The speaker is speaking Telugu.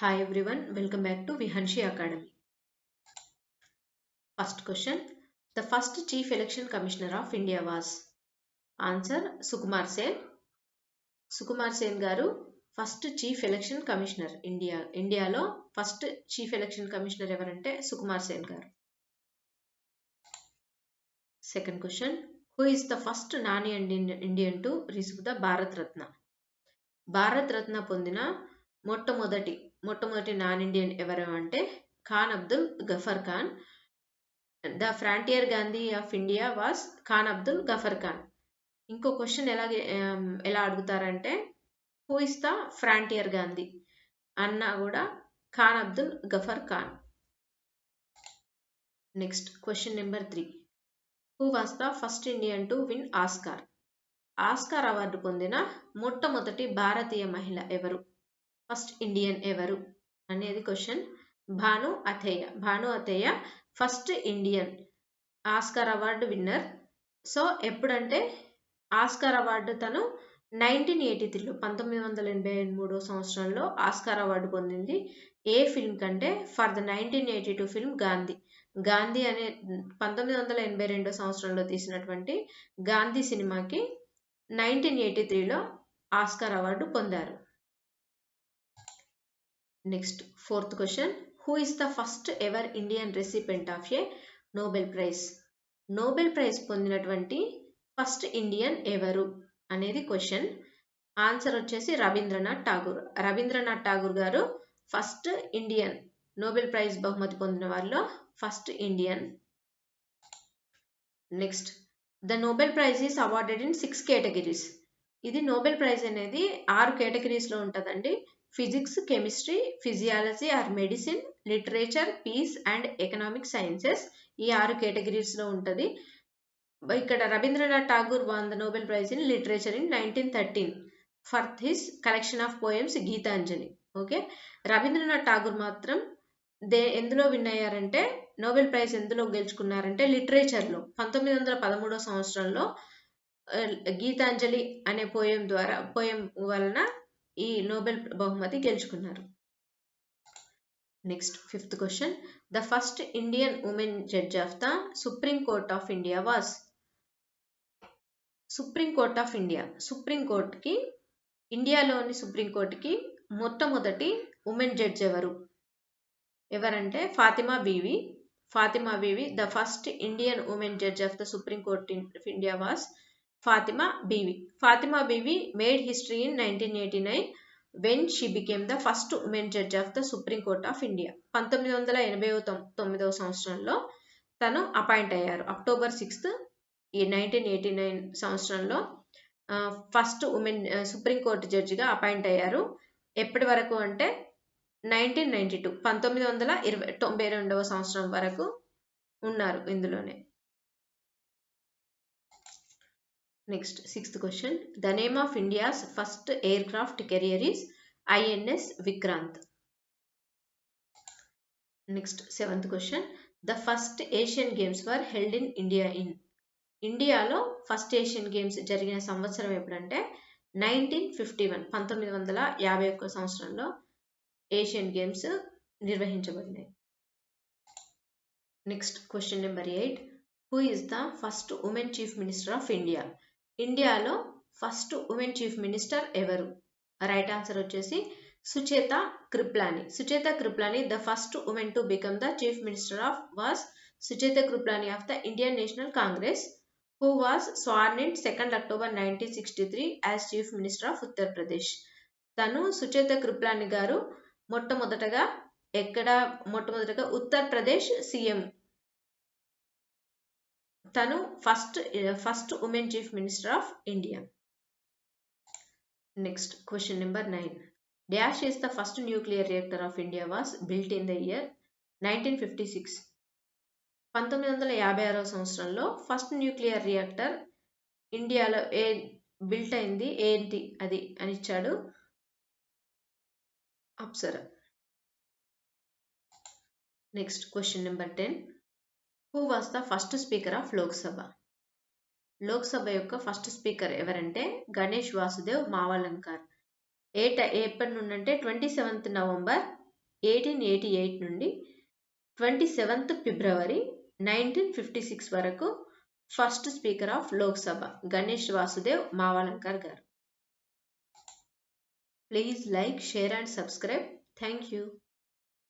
Hi everyone, welcome back to Vihanshi Academy. First question. The first Chief Election Commissioner of India was? Answer Sukumar Sen. Sukumar Sen garu first Chief Election Commissioner Indialo first Chief Election Commissioner evarante Sukumar Sen garu. Second question. Who is the first non-Indian to receive the Bharat Ratna? Bharat Ratna పొందిన మొట్టమొదటి నాన్ ఇండియన్ ఎవరు అంటే Khan Abdul Ghaffar Khan. The frontier Gandhi of India was Khan Abdul Ghaffar Khan. ఇంకో క్వశ్చన్ ఎలా అడుగుతారంటే who is the frontier Gandhi అన్నా కూడా Khan Abdul Ghaffar Khan. Next question number 3. Who was the first Indian to win Oscar? Oscar award పొందిన మొట్టమొదటి భారతీయ మహిళ ఎవరు? ఫస్ట్ ఇండియన్ ఎవరు అనేది question. Bhanu Athaiya first Indian Oscar award winner. So ఎప్పుడంటే ఆస్కార్ అవార్డు తను 1983లో 1983 సంవత్సరంలో ఆస్కార్ అవార్డు పొందింది. ఏ ఫిల్మ్ కంటే ఫర్ ద 1982 ఫిల్మ్ గాంధీ అనే 1982 సంవత్సరంలో తీసినటువంటి గాంధీ సినిమాకి 1983లో ఆస్కార్ అవార్డు పొందారు. Next fourth question. Who is the first ever Indian recipient of A Nobel prize? Nobel prize పొందినటువంటి ఫస్ట్ ఇండియన్ ఎవరు అనేది క్వశ్చన్. ఆన్సర్ వచ్చేసి రవీంద్రనాథ్ ఠాగూర్ గారు ఫస్ట్ ఇండియన్ నోబెల్ ప్రైజ్ బహుమతి పొందిన వారిలో first Indian. Next the Nobel prize is awarded in 6 categories. ఇది నోబెల్ ప్రైజ్ అనేది 6 కేటగిరీస్లో ఉంటుందండి. Physics, chemistry, physiology or medicine, literature, peace and economic sciences ఈ 6 కేటగిరీస్లో ఉంటుంది. ఇక్కడ Rabindranath Tagore won the Nobel prize in literature in 1913 for his collection of poems Gitanjali. Okay, Rabindranath Tagore మాత్రం ఎందులో విన్ అయ్యారంటే నోబెల్ ప్రైజ్ ఎందులో గెలుచుకున్నారంటే లిటరేచర్లో 1913 సంవత్సరంలో గీతాంజలి అనే పోయం వలన ఈ నోబెల్ బహుమతి గెలుచుకున్నారు. Next fifth question. The first Indian women judge of the supreme court of India was? Supreme court of India ఇండియాలోని సుప్రీం కోర్టుకి మొట్టమొదటి ఉమెన్ జడ్జ్ ఎవరంటే Fatima BV. The first Indian women judge of the supreme court of India was Fatima BV made history in 1989 when she became the first women judge of the Supreme Court of India. 1989 సంవత్సరంలో తను అపాయింట్ అయ్యారు. అక్టోబర్ 6 1989 సంవత్సరంలో ఫస్ట్ ఉమెన్ సుప్రీం కోర్టు జడ్జిగా అపాయింట్ అయ్యారు. ఎప్పటి వరకు అంటే 1992 సంవత్సరం వరకు ఉన్నారు ఇందులోనే. Next sixth question. The name of India's first aircraft carrier is INS Vikrant. Next seventh question. The first Asian games were held in ఇండియాలో ఫస్ట్ ఏషియన్ గేమ్స్ జరిగిన సంవత్సరం ఎప్పుడంటే 1951 సంవత్సరంలో ఏషియన్ గేమ్స్ నిర్వహించబడినాయి. Next question number 8. Who is the first women chief minister of India? ఇండియాలో ఫస్ట్ ఉమెన్ చీఫ్ మినిస్టర్ ఎవరు? రైట్ ఆన్సర్ వచ్చేసి Sucheta Kripalani. The first women to become the chief minister of was Sucheta Kripalani of the Indian National Congress, who was sworn in 2 October 1963 as chief minister of Uttar Pradesh. తను సుచేత కృప్లాని గారు మొట్టమొదటగా ఉత్తరప్రదేశ్ సీఎం. తను first women chief minister of India. Next question number 9. Dash is the first nuclear reactor of India was built in the year 1956. 1956 సంవత్సరంలో ఫస్ట్ న్యూక్లియర్ రియాక్టర్ ఇండియాలో బిల్ట్ అయింది ఏంటి అది అని ఇచ్చాడు. Apsara. Next question number 10. Who was the first speaker of Lok Sabha యొక్క ఫస్ట్ స్పీకర్ ఎవరంటే గణేష్ వాసుదేవ్ మావలంకర్. ఎప్పటి నుండి అంటే 27 నవంబర్ 1888 నుండి 27th ఫిబ్రవరి 1956 వరకు first speaker of Lok Sabha Ganesh Vasudev Mavalankar garu. Please like, share and subscribe. Thank you.